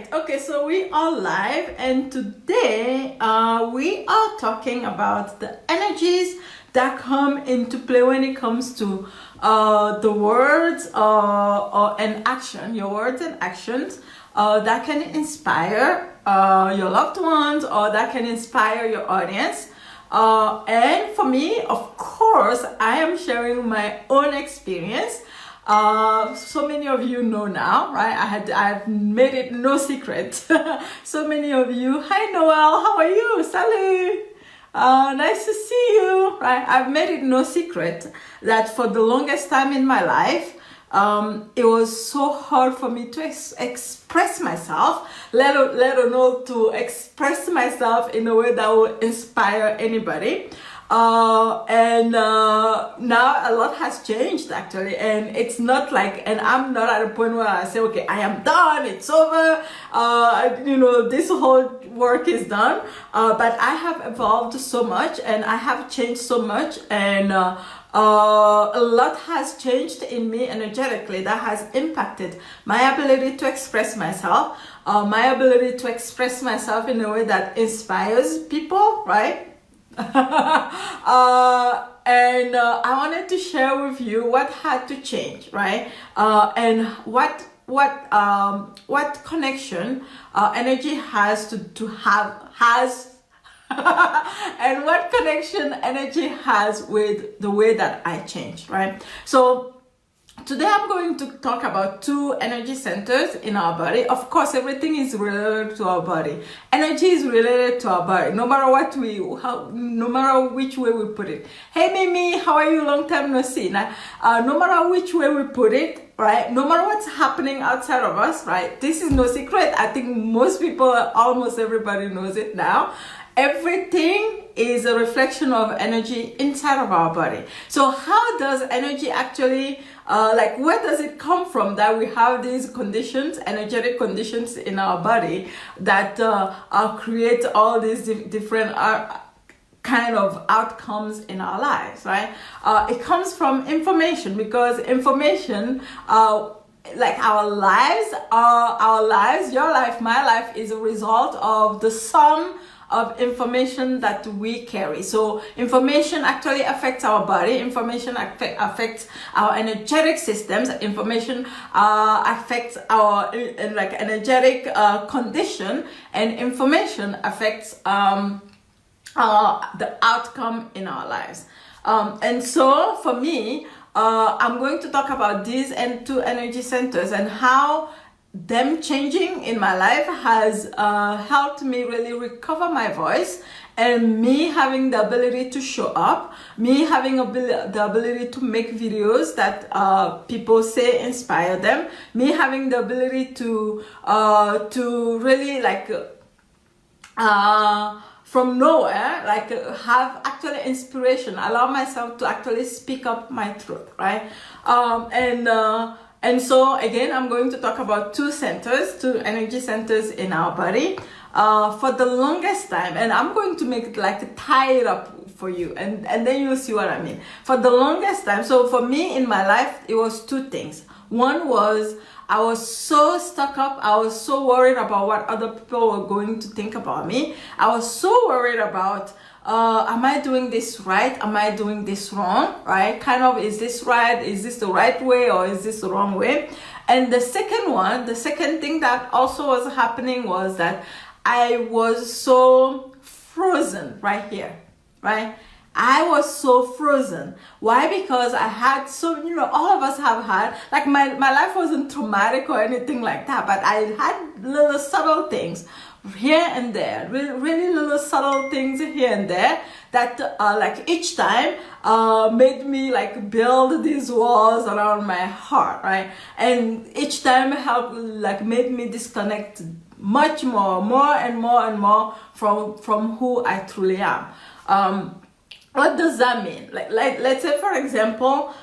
right, okay, so we are live, and today we are talking about the energies that come into play when it comes to the words and action, your words and actions that can inspire your loved ones, or that can inspire your audience. And for me, of course, I am sharing my own experience. So many of you know now, right? I've made it no secret. So many of you, hi Noel, how are you? Salut. Nice to see you, right? I've made it no secret that for the longest time in my life, it was so hard for me to express myself, let alone to express myself in a way that will inspire anybody. And now a lot has changed actually, and it's not like, and I'm not at a point where I say, okay, I am done, it's over, this whole work is done, but I have evolved so much, and I have changed so much, and a lot has changed in me energetically that has impacted my ability to express myself, my ability to express myself in a way that inspires people, right? And I wanted to share with you what had to change, right? And what connection energy has and what connection energy has with the way that I change, right? So today I'm going to talk about two energy centers in our body. Of course, everything is related to our body. Energy is related to our body, no matter no matter which way we put it. Hey Mimi, how are you? Long time no see. Now, no matter which way we put it, right? No matter what's happening outside of us, right? This is no secret. I think most people, almost everybody knows it now. Everything is a reflection of energy inside of our body. So how does energy actually, where does it come from that we have these conditions, energetic conditions in our body that create all these different kind of outcomes in our lives, right? It comes from information, because information, like our lives, your life, my life, is a result of the sum of information that we carry. So information actually affects our body, information affects our energetic systems, information affects our energetic condition, and information affects the outcome in our lives. And so for me, I'm going to talk about these two energy centers and how them changing in my life has helped me really recover my voice, and me having the ability to show up, me having the ability to make videos that people say inspire them, me having the ability to really from nowhere, have actually inspiration, allow myself to actually speak up my truth, right? And so again, I'm going to talk about two energy centers in our body for the longest time, and I'm going to make it tie it up for you, and then you'll see what I mean. For the longest time, so for me in my life, it was two things. One was I was so stuck up, I was so worried about what other people were going to think about me. I was so worried about am I doing this right? Am I doing this wrong? Right? Kind of, is this right? Is this the right way, or is this the wrong way? And the second thing that also was happening was that I was so frozen right here, right? I was so frozen. Why? Because I had all of us have had, my life wasn't traumatic or anything like that, but I had little subtle things here and there, really little subtle things here and there that each time made me build these walls around my heart, right? And each time helped made me disconnect much more and more from who I truly am. What does that mean? Let's say, for example,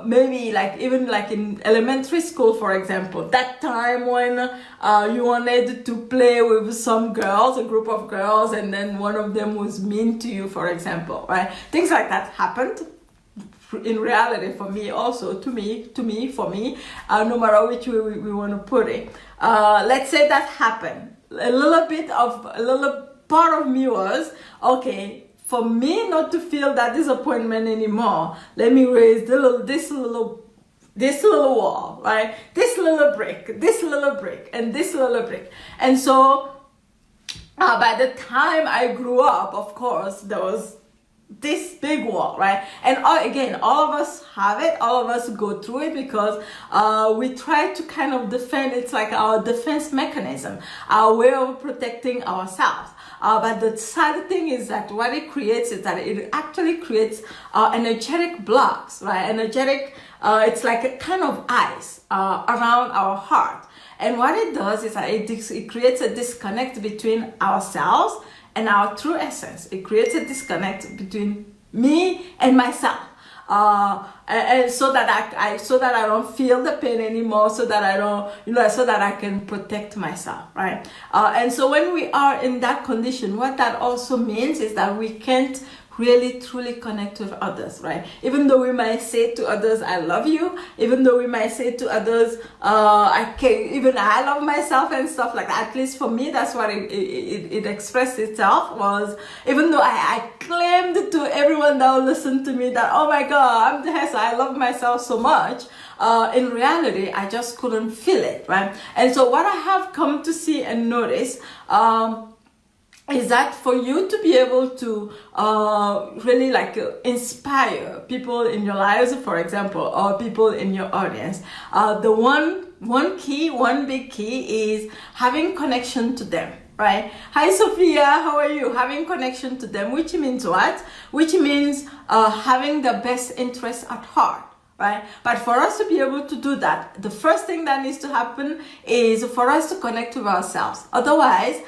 maybe even in elementary school, for example, that time when you wanted to play with some girls, a group of girls, and then one of them was mean to you, for example, right? Things like that happened in reality for me also, for me, no matter which way we want to put it. Let's say that happened. A little part of me was, okay, for me not to feel that disappointment anymore, let me raise this little wall, right? This little brick, and this little brick. And so by the time I grew up, of course, there was this big wall, right? And again, all of us have it, all of us go through it, because we try to kind of defend. It's like our defense mechanism, our way of protecting ourselves. But the sad thing is that what it creates is that it actually creates energetic blocks, right? It's like a kind of ice around our heart. And what it does is that it creates a disconnect between ourselves and our true essence. It creates a disconnect between me and myself. And so that I don't feel the pain anymore, so that I don't, so that I can protect myself, right? And so when we are in that condition, what that also means is that we can't really truly connect with others, right? Even though we might say to others, I love you, even though we might say to others, I love myself and stuff like that. At least for me, that's what it expressed itself, was even though I claimed to everyone that would listen to me that, oh my God, I'm Dihessa, I love myself so much. In reality, I just couldn't feel it, right? And so what I have come to see and notice, is that for you to be able to really inspire people in your lives, for example, or people in your audience, the one big key is having connection to them, right? Hi Sophia, how are you? Having connection to them, which means what? Which means having the best interest at heart. Right? But for us to be able to do that, the first thing that needs to happen is for us to connect with ourselves. Otherwise,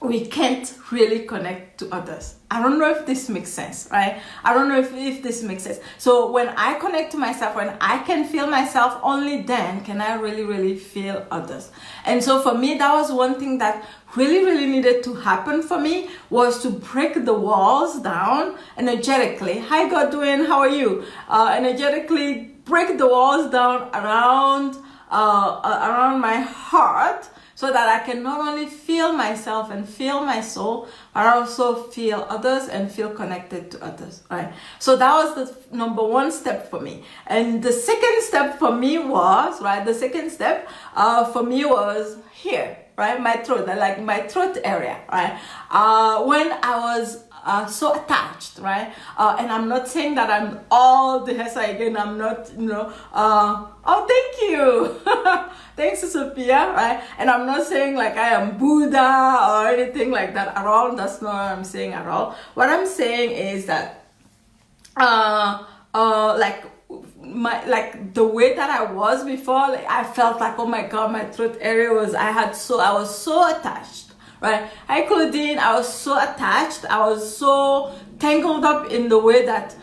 we can't really connect to others. I don't know if this makes sense, right? I don't know if this makes sense. So when I connect to myself, when I can feel myself, only then can I really, really feel others. And so for me, that was one thing that really, really needed to happen for me, was to break the walls down energetically. Hi Godwin, how are you? Energetically break the walls down around my heart, so that I can not only feel myself and feel my soul, but also feel others and feel connected to others, right? So that was the number one step for me. And the second step for me was, for me was here, right? My throat, like my throat area, right? When I was so attached, right? And I'm not saying that I'm all Dihessa again. I'm not, oh, thank you. Thanks to Sophia, right? And I'm not saying like I am Buddha or anything like that at all. That's not what I'm saying at all. What I'm saying is that, the way that I was before, I felt like, oh my God, my throat area I was so attached. Right? Hi Claudine, I was so attached, I was so tangled up in the way that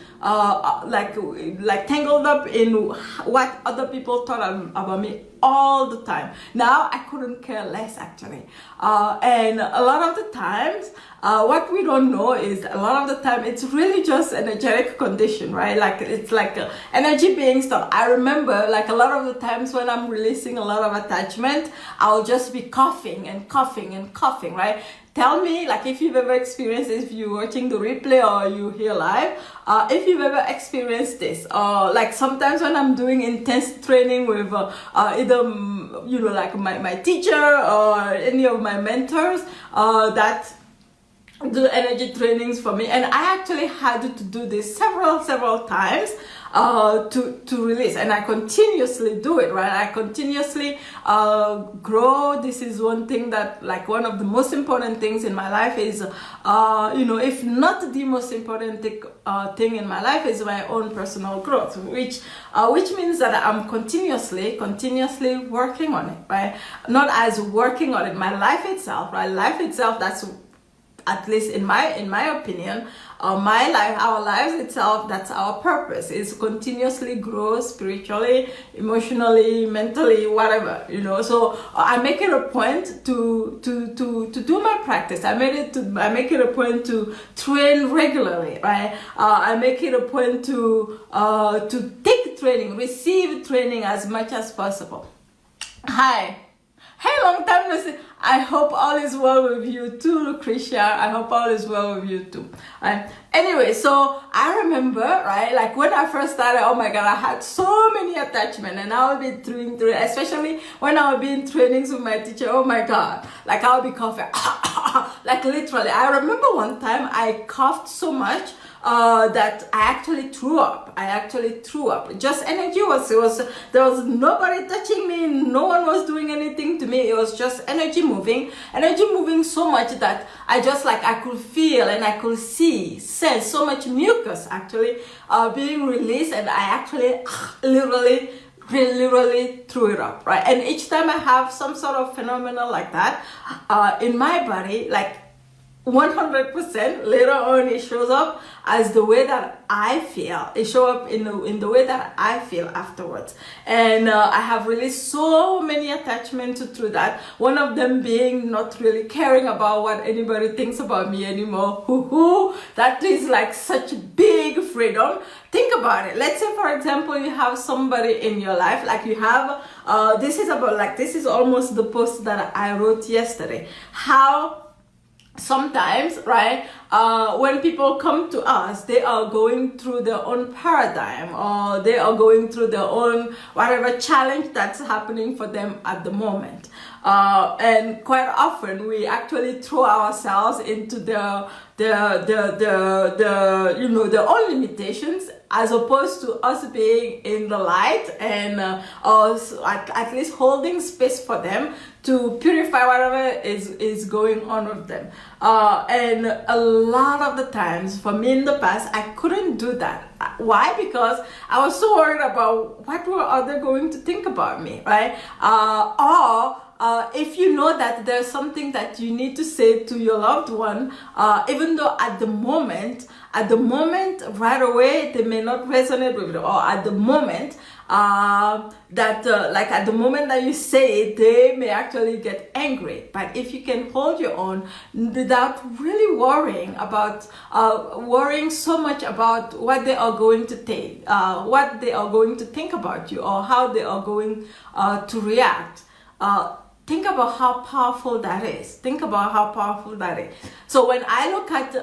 tangled up in what other people thought about me all the time. Now I couldn't care less, actually. And a lot of the times, what we don't know is a lot of the time it's really just energetic condition, right? Like it's like energy being stored. I remember like a lot of the times when I'm releasing a lot of attachment, I'll just be coughing and coughing and coughing, right? Tell me, like, if you've ever experienced this, if you're watching the replay or you hear live, if you've ever experienced this, like sometimes when I'm doing intense training with either, like my teacher or any of my mentors that do energy trainings for me, and I actually had to do this several times to release, and I continuously do it, right? I continuously grow. This is one thing that, like, one of the most important things in my life is, if not the most important thing in my life is my own personal growth, which means that I'm continuously working on it, right? Not as working on it, my life itself, right? Life itself, at least in my opinion, my life, our lives itself, that's our purpose, is continuously grow spiritually, emotionally, mentally, whatever, you know. So I make it a point to do my practice. I make it a point to train regularly, right? I make it a point to take training, receive training as much as possible. Hi. Hey, long time no see. I hope all is well with you too, Lucretia. I hope all is well with you too. Anyway, so I remember, right, like when I first started, oh my God, I had so many attachments, and I would be doing, especially when I would be in trainings with my teacher, oh my God, like I would be coughing, like literally. I remember one time I coughed so much that I actually threw up. Just energy there was nobody touching me, no one was doing anything to me. It was just energy moving so much that I could feel and I could sense so much mucus actually being released, and I actually literally threw it up, right? And each time I have some sort of phenomenon like that in my body, like 100% later on it shows up as the way that I feel. It shows up in the way that I feel afterwards. And I have released so many attachments through that. One of them being not really caring about what anybody thinks about me anymore. That is like such big freedom. Think about it. Let's say, for example, you have somebody in your life, like you have this is almost the post that I wrote yesterday. How sometimes, right, when people come to us, they are going through their own paradigm, or they are going through their own whatever challenge that's happening for them at the moment. And quite often we actually throw ourselves into their own limitations, as opposed to us being in the light and us at least holding space for them to purify whatever is going on with them. And a lot of the times for me in the past, I couldn't do that. Why? Because I was so worried about what were others going to think about me, right? If you know that there's something that you need to say to your loved one, even though at the moment, right away, they may not resonate with it, or at the moment, at the moment that you say it, they may actually get angry. But if you can hold your own without really worrying so much about what they are going to take, what they are going to think about you, or how they are going to react, think about how powerful that is. So when I look at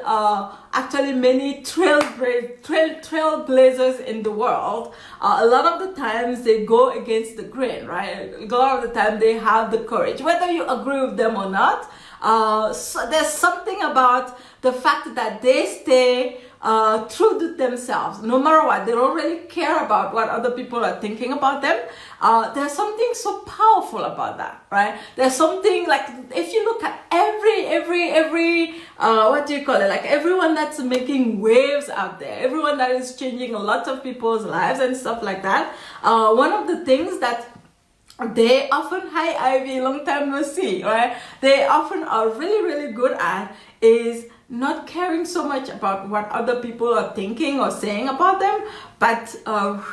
actually many trailblazers in the world, a lot of the times they go against the grain, right? A lot of the time they have the courage, whether you agree with them or not. So there's something about the fact that they stay true to themselves, no matter what. They don't really care about what other people are thinking about them. There's something so powerful about that, right? There's something like, if you look at every what do you call it? Like everyone that's making waves out there, everyone that is changing a lot of people's lives and stuff like that. One of the things that they often, hi Ivy, long time no see, right? They often are really good at is not caring so much about what other people are thinking or saying about them, but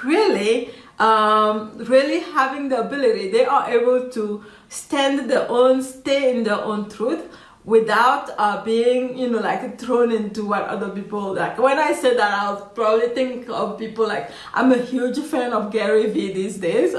really having the ability, they are able to stay in their own truth without being, thrown into what other people like. When I say that, I'll probably think of people like, I'm a huge fan of Gary Vee these days.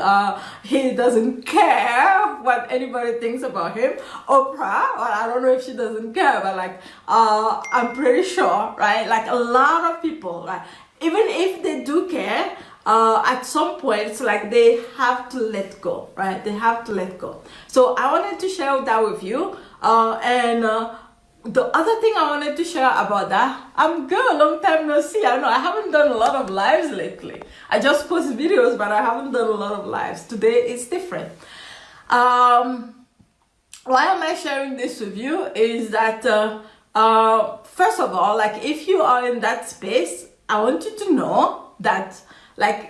He doesn't care what anybody thinks about him. Oprah, well, I don't know if she doesn't care, but I'm pretty sure, right? Like a lot of people, right? Even if they do care, at some point, it's like they have to let go, right? They have to let go. So I wanted to share that with you. And the other thing I wanted to share about that, I'm good, long time no see. I know I haven't done a lot of lives lately. I just post videos, but I haven't done a lot of lives. Today it's different. Why am I sharing this with you is that, first of all, like if you are in that space, I want you to know that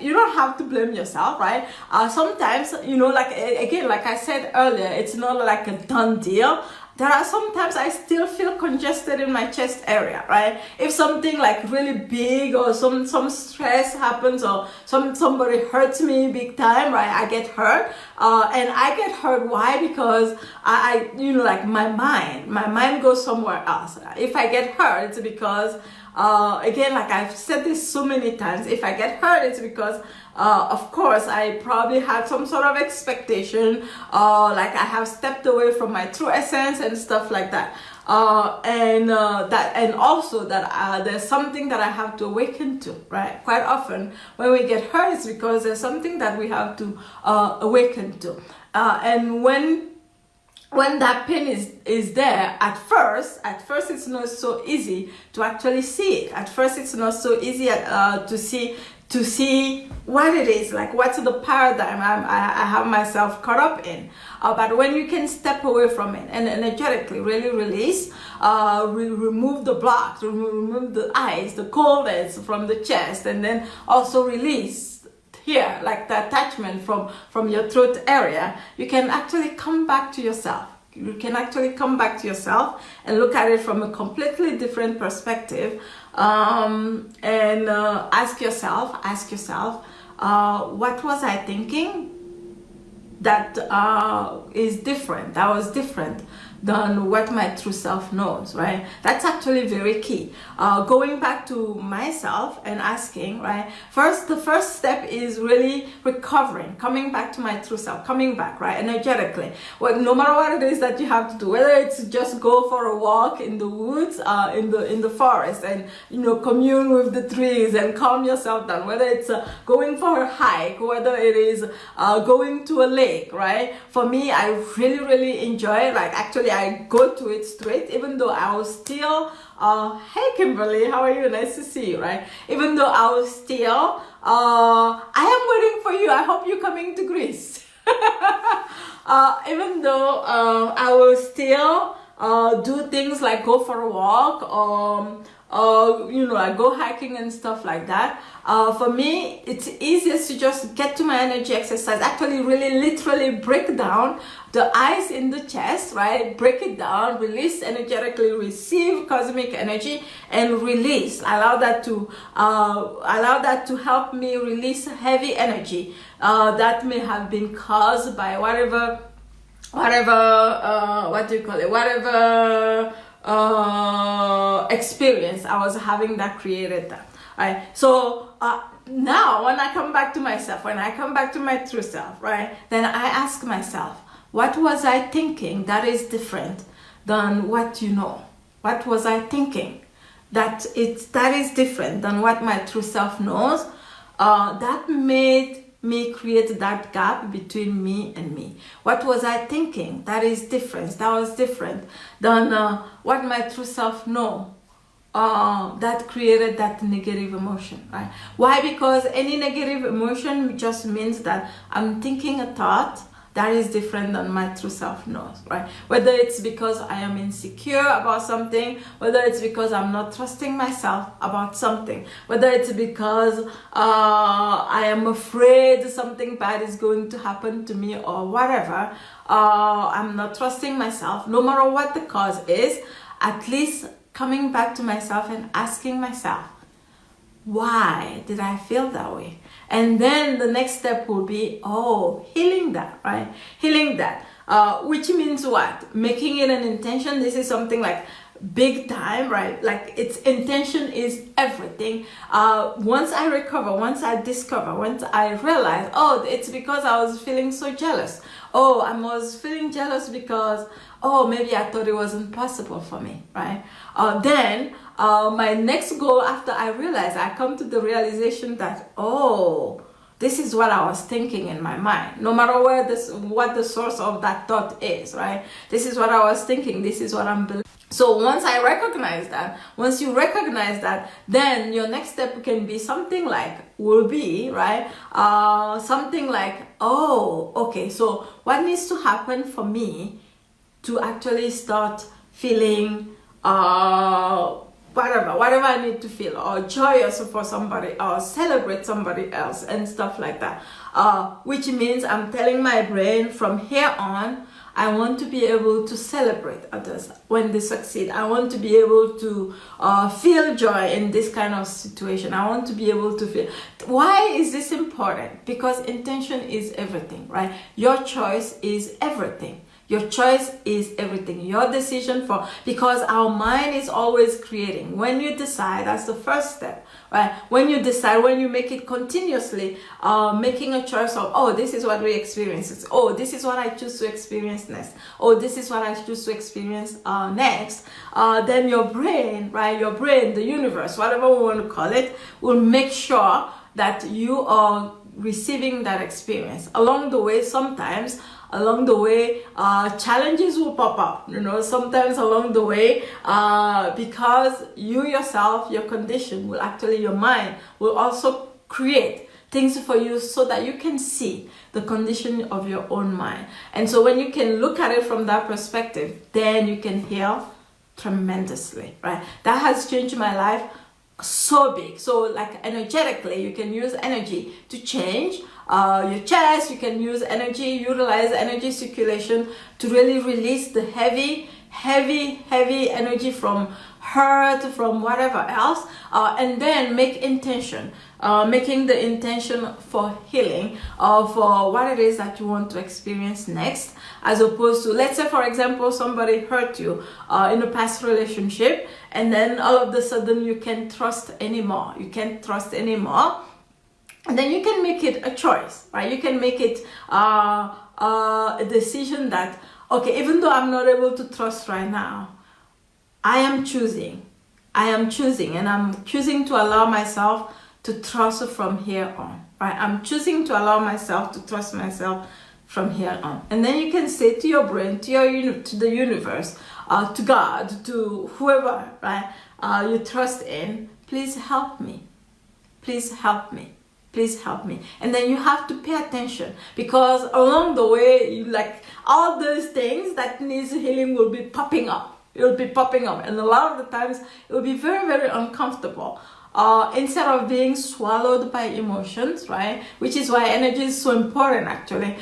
you don't have to blame yourself, right? Sometimes, like I said earlier, it's not like a done deal. there are sometimes I still feel congested in my chest area, right? If something like really big or some stress happens, or somebody hurts me big time, right? I get hurt, and I get hurt. Why? Because I like my mind goes somewhere else. If I get hurt, it's because again, like I've said this so many times, if I get hurt, it's because of course I probably had some sort of expectation, like I have stepped away from my true essence and stuff like that, and also that there's something that I have to awaken to, right? Quite often when we get hurt, it's because there's something that we have to awaken to, and when that pain is there, at first it's not so easy to actually see it. At first it's not so easy to see what it is, like what's the paradigm I have myself caught up in. But when you can step away from it and energetically really release, remove the blocks, remove the ice, the coldness from the chest, and then also release here, like the attachment from your throat area, you can actually come back to yourself. You can actually come back to yourself and look at it from a completely different perspective, and ask yourself, what was I thinking that is different, that was different than what my true self knows, right? That's actually very key. Going back to myself and asking, right? The first step is really recovering, coming back to my true self, coming back, right? Energetically. Well, no matter what it is that you have to do, whether it's just go for a walk in the woods, in the forest, and commune with the trees and calm yourself down, whether it's going for a hike, whether it is going to a lake, right? For me, I really enjoy, like actually I go to it straight, even though I was still, hey Kimberly, how are you? Nice to see you, right? Even though I was still, I am waiting for you. I hope you're coming to Greece. Even though I will still do things like go for a walk, like go hiking and stuff like that. For me, it's easiest to just get to my energy exercise, actually really literally break down the ice in the chest, right? Break it down, release energetically, receive cosmic energy and release. Allow that to help me release heavy energy that may have been caused by whatever experience I was having that created that. Right? So now when I come back to myself, when I come back to my true self, right, then I ask myself, what was I thinking that is different than what you know? What was I thinking that is different than what my true self knows? That made me create that gap between me and me. What was I thinking that is different? That was different than what my true self know. That created that negative emotion, right? Why? Because any negative emotion just means that I'm thinking a thought that is different than my true self knows, right? Whether it's because I am insecure about something, whether it's because I'm not trusting myself about something, whether it's because I am afraid something bad is going to happen to me or whatever, I'm not trusting myself, no matter what the cause is, at least coming back to myself and asking myself, why did I feel that way? And then the next step will be, healing that, right? Healing that, which means what? Making it an intention. This is something like big time, right? Like its intention is everything. Once I recover, once I discover, once I realize, it's because I was feeling so jealous. I was feeling jealous because, maybe I thought it wasn't possible for me, right? Then my next goal after I realize, I come to the realization that, this is what I was thinking in my mind. No matter what the source of that thought is, right? This is what I was thinking. This is what I'm believing. So once I recognize that, once you recognize that, then your next step can be something like, right? Something like, okay, so what needs to happen for me to actually start feeling whatever I need to feel, or joyous for somebody, or celebrate somebody else and stuff like that. Which means I'm telling my brain from here on, I want to be able to celebrate others when they succeed. I want to be able to feel joy in this kind of situation. I want to be able to feel. Why is this important? Because intention is everything, right? Your choice is everything. Your choice is everything. Your decision because our mind is always creating. When you decide, that's the first step, right? When you decide, when you make it continuously, making a choice of, oh, this is what we experience. Oh, this is what I choose to experience next. Oh, this is what I choose to experience next. Then your brain, right? Your brain, the universe, whatever we want to call it, will make sure that you are receiving that experience. Along the way, sometimes challenges will pop up, sometimes along the way, because you yourself, your condition will actually, your mind will also create things for you so that you can see the condition of your own mind. And so when you can look at it from that perspective, then you can heal tremendously, right? That has changed my life so big. So like energetically, you can use energy to change your chest. You can use utilize energy circulation to really release the heavy energy from hurt, from whatever else, and then make intention, making the intention for healing, for what it is that you want to experience next, as opposed to, let's say for example, somebody hurt you in a past relationship, and then all of a sudden you can't trust anymore. And then you can make it a choice, right? You can make it a decision that, okay, even though I'm not able to trust right now, I am choosing, and I'm choosing to allow myself to trust from here on, right? I'm choosing to allow myself to trust myself from here on. And then you can say to your brain, to the universe, to God, to whoever, right, you trust in, please help me. Please help me. Please help me. And then you have to pay attention, because along the way, all those things that needs healing will be popping up. It will be popping up, and a lot of the times it will be very, very uncomfortable. Instead of being swallowed by emotions, right? Which is why energy is so important, actually.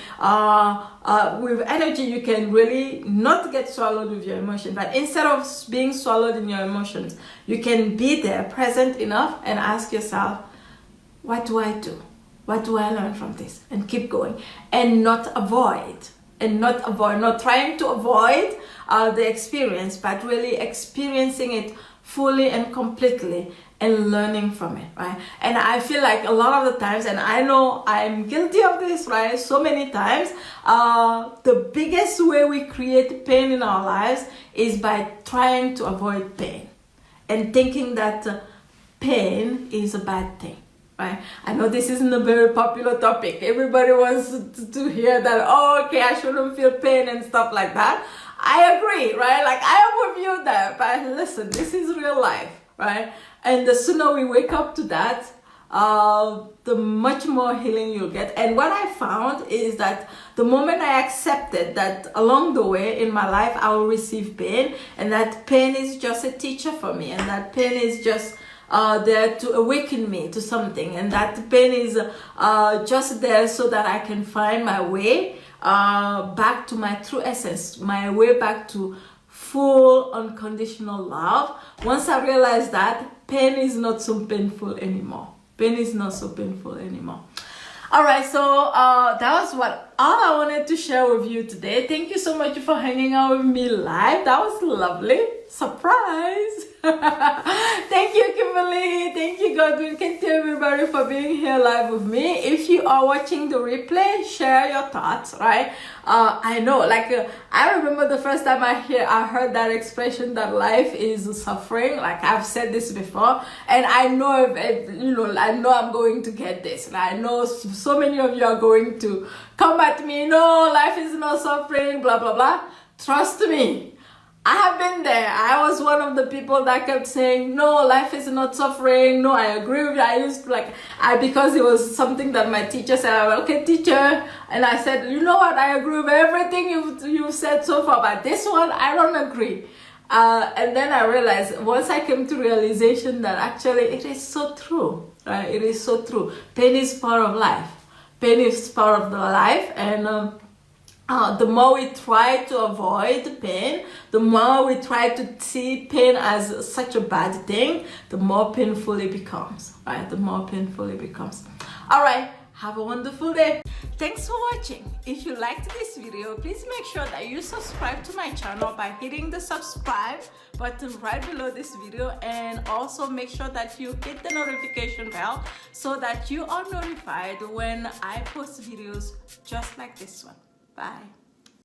With energy, you can really not get swallowed with your emotions, but instead of being swallowed in your emotions, you can be there, present enough, and ask yourself, what do I do? What do I learn from this? And keep going, and not trying to avoid the experience, but really experiencing it fully and completely and learning from it, right? And I feel like a lot of the times, and I know I'm guilty of this, right? So many times, the biggest way we create pain in our lives is by trying to avoid pain and thinking that pain is a bad thing. Right? I know this isn't a very popular topic. Everybody wants to hear that, oh, okay, I shouldn't feel pain and stuff like that. I agree, right? Like, I am with you there. But listen, this is real life, right? And the sooner we wake up to that, the much more healing you'll get. And what I found is that the moment I accepted that along the way in my life, I will receive pain, and that pain is just a teacher for me, and that pain is just there to awaken me to something, and that pain is just there so that I can find my way back to my true essence, my way back to full unconditional love. Once I realize that, pain is not so painful anymore. All right, so that was all I wanted to share with you today. Thank you so much for hanging out with me live. That was lovely. Surprise. Thank you, Kimberly. Thank you, Godwin. Thank you, everybody, for being here live with me. If you are watching the replay, share your thoughts, right? I know, I remember the first time I heard that expression that life is suffering. Like, I've said this before, and I know, I know I'm going to get this. And I know so many of you are going to come at me, no, life is not suffering, blah, blah, blah. Trust me. I have been there. I was one of the people that kept saying, no, life is not suffering. No, I agree with you. I used to because it was something that my teacher said. I went, okay, teacher. And I said, you know what? I agree with everything you've said so far, but this one, I don't agree. And then I realized, once I came to realization that actually it is so true, right? It is so true. Pain is part of life. Pain is part of the life, and the more we try to avoid pain, the more we try to see pain as such a bad thing, the more painful it becomes, right? The more painful it becomes. All right, have a wonderful day. Thanks for watching. If you liked this video, please make sure that you subscribe to my channel by hitting the subscribe button right below this video, and also make sure that you hit the notification bell so that you are notified when I post videos just like this one. Bye.